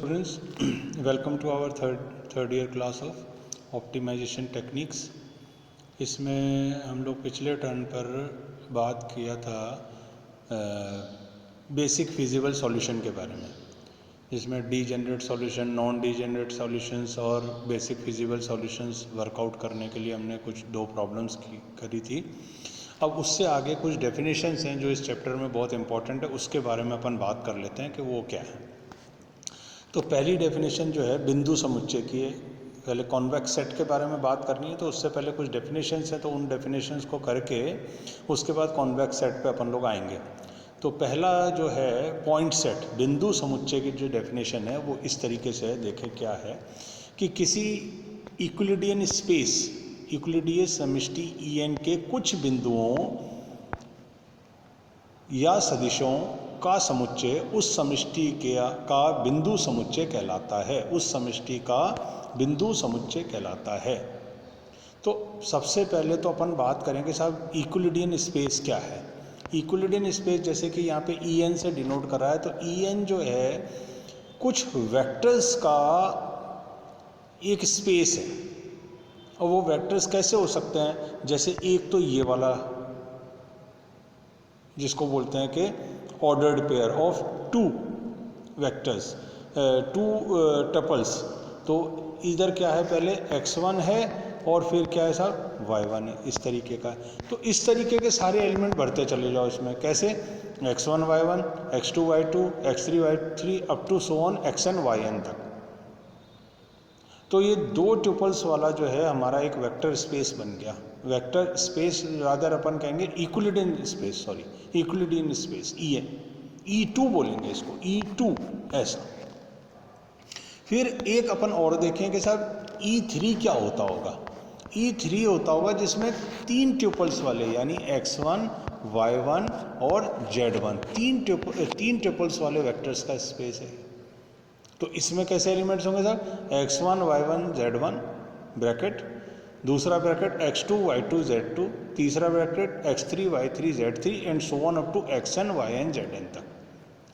Students, welcome to our third year class of optimization techniques. इसमें हम लोग पिछले टर्न पर बात किया था बेसिक फिजिबल सॉल्यूशन के बारे में, जिसमें degenerate solution, non degenerate solutions और बेसिक फिजिबल सॉल्यूशंस वर्कआउट करने के लिए हमने कुछ दो प्रॉब्लम्स करी थी। अब उससे आगे कुछ डेफिनेशंस हैं जो इस चैप्टर में बहुत इंपॉर्टेंट है, उसके बारे में अपन बात कर लेते हैं कि वो क्या है। तो पहली डेफिनेशन जो है बिंदु समुच्चय की है। पहले कॉन्वेक्स सेट के बारे में बात करनी है, तो उससे पहले कुछ डेफिनेशंस हैं, तो उन डेफिनेशंस को करके उसके बाद कॉन्वेक्स सेट पे अपन लोग आएंगे। तो पहला जो है पॉइंट सेट, बिंदु समुच्चय की जो डेफिनेशन है वो इस तरीके से है। देखें क्या है कि किसी यूक्लिडियन स्पेस, यूक्लिडीय समष्टि En के कुछ बिंदुओं या सदिशों का समुच्चय उस समष्टि का बिंदु समुच्चय कहलाता है। उस समष्टि का बिंदु समुच्चय कहलाता है। तो सबसे पहले तो अपन बात करेंगे साहब यूक्लिडियन स्पेस क्या है। यूक्लिडियन स्पेस जैसे कि यहाँ पे En से डिनोट कर रहा है, तो En जो है कुछ वेक्टर्स का एक स्पेस है। और वो वेक्टर्स कैसे हो सकते हैं, जैसे एक तो ये वाला जिसको बोलते हैं कि ordered pair of two vectors, two tuples. तो इधर क्या है, पहले x1 है और फिर क्या है साहब y1 है, इस तरीके का। तो इस तरीके के सारे एलिमेंट भरते चले जाओ इसमें। कैसे, x1 y1, x2 y2, x3 y3 up to so on xn yn तक। तो ये दो ट्यूपल्स वाला जो है हमारा एक वेक्टर स्पेस बन गया। वेक्टर स्पेस रादर अपन कहेंगे Euclidean space, sorry Euclidean space En, E2 बोलेंगे इसको, E2 ऐसा। फिर एक अपन और देखें कि साहब E3 क्या होता होगा। E3 होता होगा जिसमें तीन ट्यूपल्स वाले, यानी x1 y1 और z1, तीन ट्यूपल्स वाले वेक्टर्स का स्पेस है। तो इसमें कैसे एलिमेंट्स होंगे साहब, x1 y1 z1 ब्रैकेट, दूसरा ब्रैकेट x2 y2 z2, तीसरा bracket x3 y3 z3 and so on up to xn yn zn तक।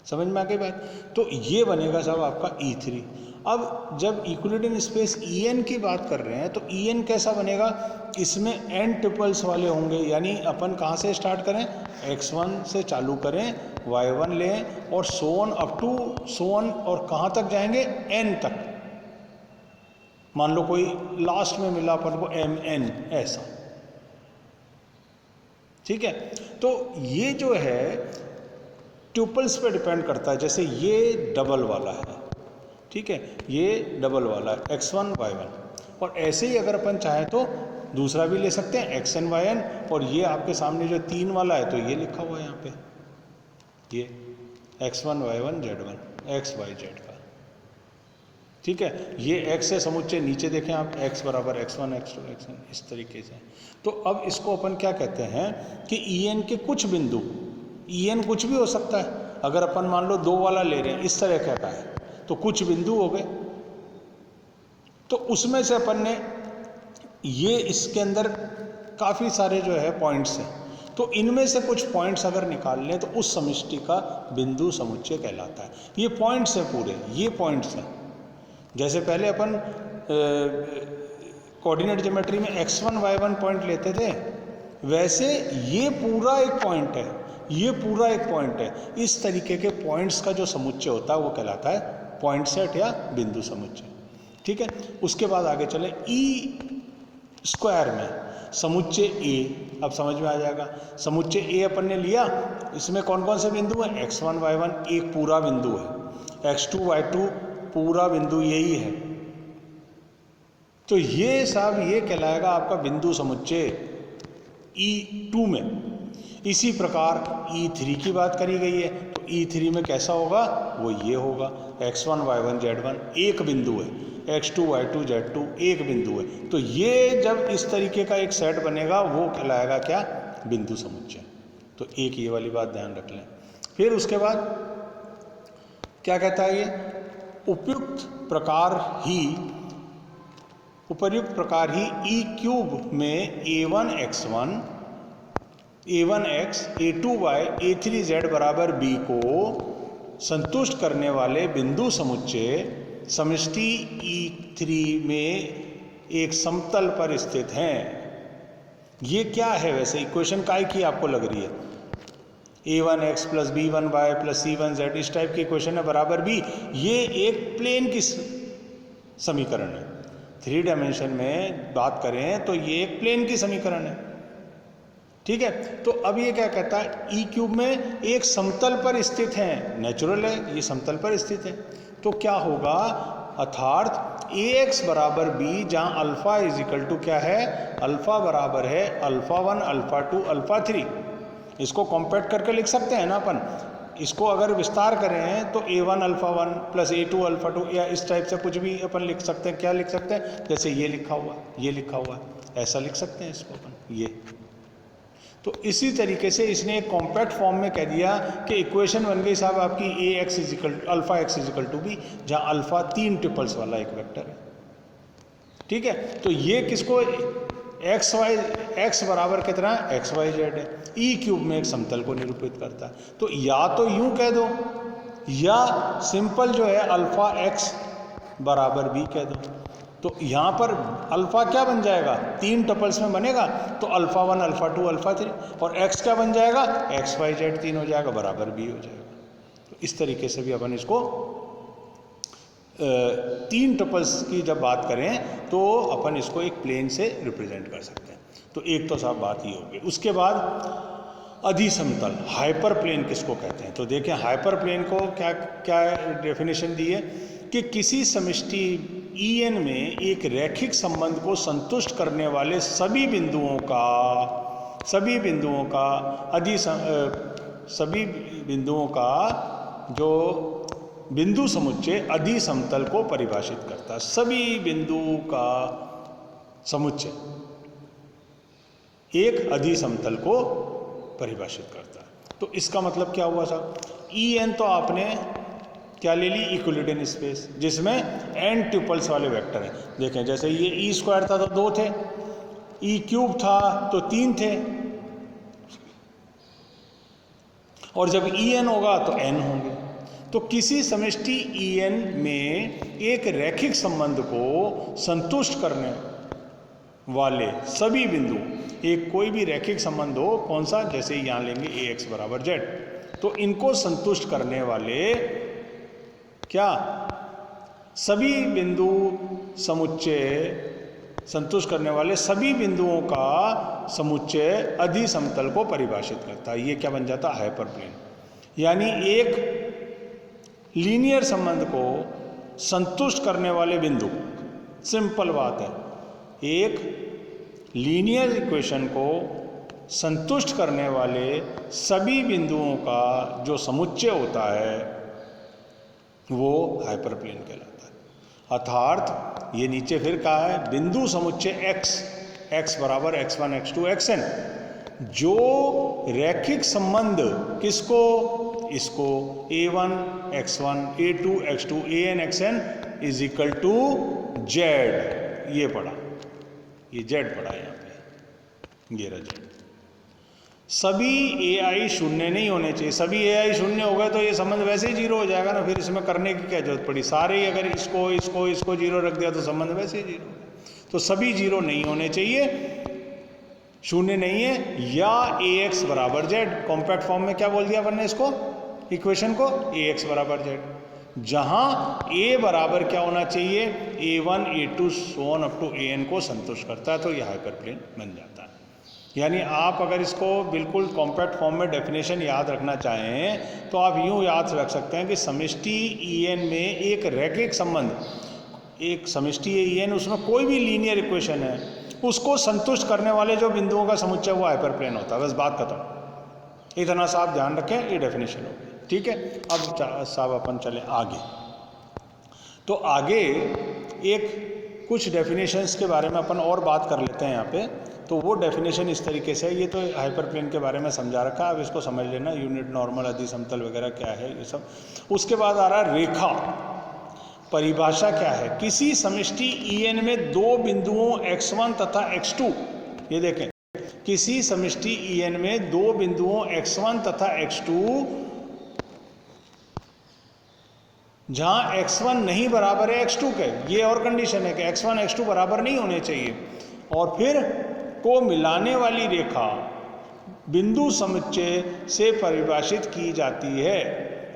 समझ में आ गई बात। तो ये बनेगा साहब आपका E3। अब जब यूक्लिडियन स्पेस En की बात कर रहे हैं तो En कैसा बनेगा, इसमें n ट्रिपल्स वाले होंगे। यानी अपन कहाँ से स्टार्ट करें, x1 से चालू करें, y1 लें और so on up to so on, और कहाँ तक जाएंगे, n तक। मान लो कोई लास्ट में मिला अपन को mn ऐसा, ठीक है। तो ये जो है ट्यूपल्स पे डिपेंड करता है। जैसे ये डबल वाला है, ठीक है, ये डबल वाला है x1 y1। और ऐसे ही अगर अपन चाहें तो दूसरा भी ले सकते हैं xn yn। और ये आपके सामने जो तीन वाला है, तो ये लिखा हुआ है यहाँ पे, ये x1 y1 z1 x y z का, ठीक है। ये x है समुच्चय, नीचे देखें आप x बराबर x1 x2 xn, इस तरीके से। तो अब इसको अपन क्या कहते हैं कि En के कुछ बिंदु, En कुछ भी हो सकता है। अगर अपन मान लो दो वाला ले रहे हैं, इस तरह का है, तो कुछ बिंदु हो गए। तो उसमें से अपन ने ये इसके अंदर काफ़ी सारे जो है पॉइंट्स हैं, तो इनमें से कुछ पॉइंट्स अगर निकाल लें तो उस समष्टि का बिंदु समुच्चय कहलाता है। ये पॉइंट्स हैं पूरे, ये पॉइंट्स हैं। जैसे पहले अपन कोऑर्डिनेट ज्योमेट्री में x1 y1 पॉइंट लेते थे, वैसे ये पूरा एक पॉइंट है, ये पूरा एक पॉइंट है। इस तरीके के पॉइंट्स का जो समुच्चय होता है वो कहलाता है पॉइंट सेट या बिंदु समुच्चय, ठीक है। उसके बाद आगे चले E² में समुच्चय A। अब समझ में आ जाएगा, समुच्चय A अपन ने लिया, इसमें कौन कौन से बिंदु हैं, x1 y1 एक पूरा बिंदु है, x2 y2 पूरा बिंदु यही है। तो ये साहब ये कहलाएगा आपका बिंदु समुच्चय E2 में। इसी प्रकार E3 की बात करी गई है, तो E3 में कैसा होगा, वो ये होगा x1 y1 z1 एक बिंदु है, x2 y2 z2 एक बिंदु है। तो ये जब इस तरीके का एक सेट बनेगा वो कहलाएगा क्या, बिंदु समुच्चय। तो एक ये वाली बात ध्यान रख लें। फिर उसके बाद क्या कहता है ये, उपर्युक्त प्रकार ही E³ में a1x1 a1x a2y a3z बराबर b को संतुष्ट करने वाले बिंदु समुच्चय समष्टि E3 में एक समतल पर स्थित हैं। ये क्या है वैसे इक्वेशन काय की आपको लग रही है? a1x plus b1y plus c1z इस टाइप की इक्वेशन है बराबर भी। ये एक प्लेन की समीकरण है। 3 डायमेंशन में बात करें तो ये एक प्लेन की समीकरण है, ठीक है। तो अब ये क्या कहता है, ई क्यूब में एक समतल पर स्थित है, नेचुरल है, ये समतल पर स्थित है। तो क्या होगा, अर्थात ax बराबर b, जहाँ अल्फा इज इक्वल टू क्या है, अल्फा बराबर है अल्फा 1 अल्फा 2 अल्फा 3। इसको कॉम्पैक्ट करके लिख सकते हैं ना अपन। इसको अगर विस्तार करें तो a1 alpha 1 plus a2 alpha 2, या इस टाइप से कुछ भी अपन लिख सकते हैं। क्या लिख सकते हैं, जैसे ये लिखा हुआ, ये लिखा हुआ है, ऐसा लिख सकते हैं इसको अपन ये। तो इसी तरीके से इसने एक कॉम्पैक्ट फॉर्म में कह दिया कि इक्वेशन बन गई साहब आपकी ax is equal alpha x is equal to b, जहाँ अल्फा 3 ट्रिपल्स वाला एक वेक्टर है, ठीक है। तो ये किसको, x बराबर कितना है, xy z है, ई क्यूब में एक समतल को निरूपित करता है। तो या तो यूं कह दो, या सिंपल जो है अल्फा x बराबर b कह दो। तो यहाँ पर अल्फा क्या बन जाएगा, 3 टपल्स में बनेगा, तो अल्फा 1 अल्फा 2 अल्फा 3, और x क्या बन जाएगा, xy z 3 हो जाएगा, बराबर b हो जाएगा। तो इस तरीके से भी अपन इसको 3 टपल्स की जब बात करें तो अपन इसको एक प्लेन से रिप्रेजेंट कर सकते हैं। तो एक तो साहब बात ही होगी। उसके बाद अधिसमतल, हाइपर प्लेन किसको कहते हैं? तो देखें हाइपर प्लेन को क्या क्या डेफिनेशन दी है कि किसी समष्टि En में एक रैखिक संबंध को संतुष्ट करने वाले सभी बिंदुओं का जो बिंदु समुच्चय अधिसमतल को परिभाषित करता है। सभी बिंदुओं का समुच्चय एक अधिसमतल को परिभाषित करता है। तो इसका मतलब क्या हुआ साहब, En तो आपने क्या ले ली, इक्विलिडियन स्पेस, जिसमें n ट्यूपल्स वाले वेक्टर हैं। देखें जैसे ये ई स्क्वायर था तो 2 थे, ई क्यूब था तो 3 थे, और जब En होगा तो n होंगे। तो किसी समष्टि En में एक रैखिक संबंध को संतुष्ट करने वाले सभी बिंदु, एक कोई भी रैखिक संबंध हो, कौन सा, जैसे यहाँ लेंगे ax बराबर z, तो इनको संतुष्ट करने वाले क्या, सभी बिंदु समुच्चय, संतुष्ट करने वाले सभी बिंदुओं का समुच्चय अधिसमतल को परिभाषित करता है। ये क्या बन जाता है, हाइपर प्लेन। यानी एक लीनियर संबंध को संतुष्ट करने वाले बिंदु, सिंपल बात है, एक लीनियर इक्वेशन को संतुष्ट करने वाले सभी बिंदुओं का जो समुच्चय होता है वो हाइपर प्लेन कहलाता है। अर्थात ये नीचे फिर कहा है बिंदु समुच्चय x बराबर x1 x2 xn, जो रैखिक संबंध किसको, इसको a1 x1 a2 x2 an xn is equal to z, ये पढ़ा, ये z पढ़ा यहाँ पे, ये रहा z। सभी ai शून्य नहीं होने चाहिए। सभी ai शून्य हो गए तो ये संबंध वैसे ही जीरो हो जाएगा ना, फिर इसमें करने की क्या जरूरत पड़ी। सारे ही अगर इसको जीरो रख दिया तो संबंध वैसे ही जीरो। तो सभी जीरो नहीं होने चाहिए, शून्य नहीं है, या ax बराबर z, कॉम्पैक्ट फॉर्म में क्या बोल दिया अपन ने इसको, इक्वेशन को, ax बराबर z, जहां a बराबर क्या होना चाहिए, a1 a2 so on up to an को संतुष्ट करता है, तो यह हाइपर प्लेन बन जाता है। यानी आप अगर इसको बिल्कुल कॉम्पैक्ट फॉर्म में डेफिनेशन याद रखना चाहें तो आप यूं याद रख सकते हैं कि समष्टि En में एक रैखिक संबंध, एक समष्टि En, उसमें कोई भी लीनियर इक्वेशन है, उसको संतुष्ट करने वाले जो बिंदुओं का समुच्चय वो हाइपर प्लेन होता है। बस बात खत्म। इतना सा आप ध्यान रखें, ये डेफिनेशन हो गई, ठीक है। अब साहब अपन चले आगे। तो आगे एक कुछ डेफिनेशंस के बारे में अपन और बात कर लेते हैं यहाँ पे। तो वो डेफिनेशन इस तरीके से, ये तो हाइपर प्लेन के बारे में समझा रखा है, अब इसको समझ लेना, यूनिट नॉर्मल अधिसमतल वगैरह क्या है ये सब। उसके बाद आ रहा है रेखा, परिभाषा क्या है, किसी समष्टि En में दो बिंदुओं x1 तथा x2, ये देखें किसी समष्टि En में दो बिंदुओं x1 तथा x2 जहाँ x1 नहीं बराबर है x2 के, ये और कंडीशन है कि x1 x2 बराबर नहीं होने चाहिए, और फिर को मिलाने वाली रेखा बिंदु समुच्चय से परिभाषित की जाती है,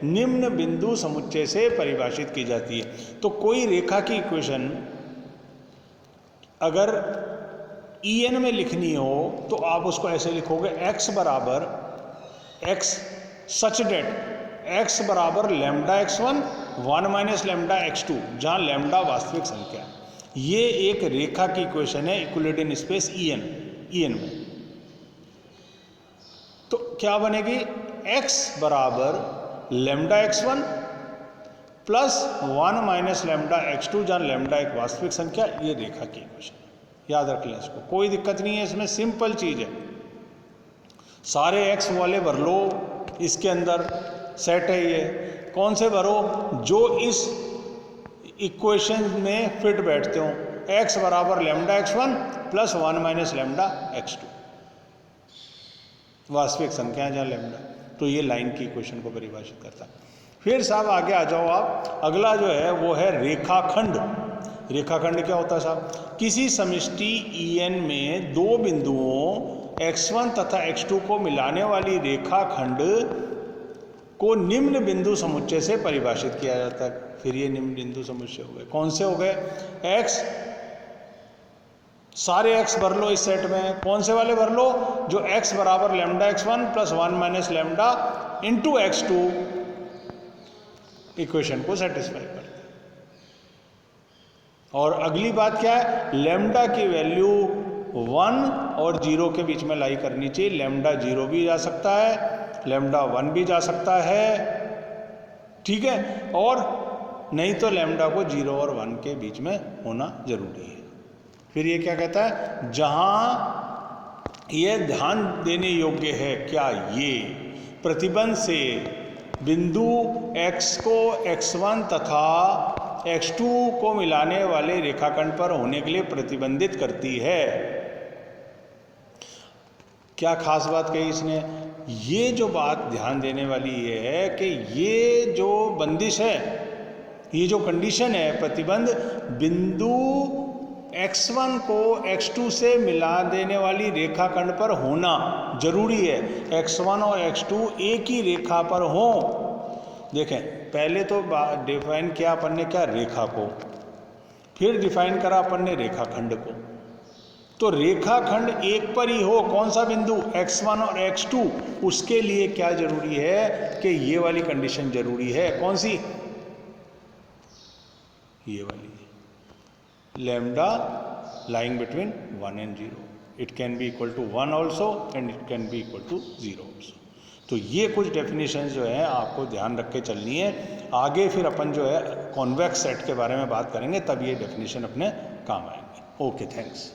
निम्न बिंदु समुच्चय से परिभाषित की जाती है। तो कोई रेखा की इक्वेशन अगर EN में लिखनी हो तो आप उसको ऐसे लिखोगे, x बराबर x सच डेट x बराबर lambda x1 1 minus lambda x2, जहाँ लैम्डा वास्तविक संख्या है। ये एक रेखा की इक्वेशन है यूक्लिडियन स्पेस EN में। तो क्या बनेगी, x बराबर lambda x1 plus 1 minus lambda x2, जहाँ लैम्डा एक वास्तविक संख्या, ये रेखा की इक्वेशन है। याद रख लें इसको, कोई दिक्कत नहीं है इसमें, सिंपल चीज है। सारे x वाले भर लो, इसके अंदर सेट है ये, कौन से भरो, जो इस इक्वेशन में फिट बैठते हो। x बराबर lambda x1 plus 1 minus lambda x2, वास्तविक संख्या है जहाँ लैम्डा, तो ये लाइन की इक्वेशन को परिभाषित करता है। फिर साहब आगे आ जाओ आप, अगला जो है वो है रेखाखंड। रेखाखंड क्या होता है साहब, किसी समष्टि EN में दो बिंदुओं x1 तथा x2 को मिलाने वाली रेखाखंड को निम्न बिंदु समुच्चय से परिभाषित किया जाता है। फिर ये निम्न बिंदु समुच्चय हो गए, कौन से हो गए, x, सारे x भर लो इस सेट में, कौन से वाले भर लो, जो x बराबर lambda x1 plus 1 minus lambda into x2 equation को सेटिस्फाई करते हैं। और अगली बात क्या है, लैम्डा की वैल्यू 1 और 0 के बीच में लाई करनी चाहिए। लैम्डा 0 भी जा सकता है, लैम्डा 1 भी जा सकता है, ठीक है, और नहीं तो लैम्डा को 0 और 1 के बीच में होना जरूरी है। फिर ये क्या कहता है, जहां ये ध्यान देने योग्य है, क्या ये प्रतिबंध से बिंदु x को x1 तथा x2 को मिलाने वाले रेखाखंड पर होने के लिए प्रतिबंधित करती है। क्या खास बात कही इसने, ये जो बात ध्यान देने वाली ये है कि ये जो बंदिश है, ये जो कंडीशन है, प्रतिबंध बिंदु x1 को x2 से मिला देने वाली रेखाखंड पर होना जरूरी है। x1 और x2 एक ही रेखा पर हो। देखें, पहले तो डिफाइन किया अपन ने क्या, रेखा को, फिर डिफाइन करा अपन ने रेखाखंड को। तो रेखाखंड एक पर ही हो, कौन सा बिंदु, x1 और x2, उसके लिए क्या जरूरी है कि ये वाली कंडीशन जरूरी है, कौन सी, ये वाली, lambda lying between 1 and 0, it can be equal to 1 also and it can be equal to 0 also। तो ये कुछ डेफिनेशन जो है आपको ध्यान रख के चलनी है। आगे फिर अपन जो है कॉन्वेक्स सेट के बारे में बात करेंगे, तब ये डेफिनेशन अपने काम आएंगे। Okay, thanks.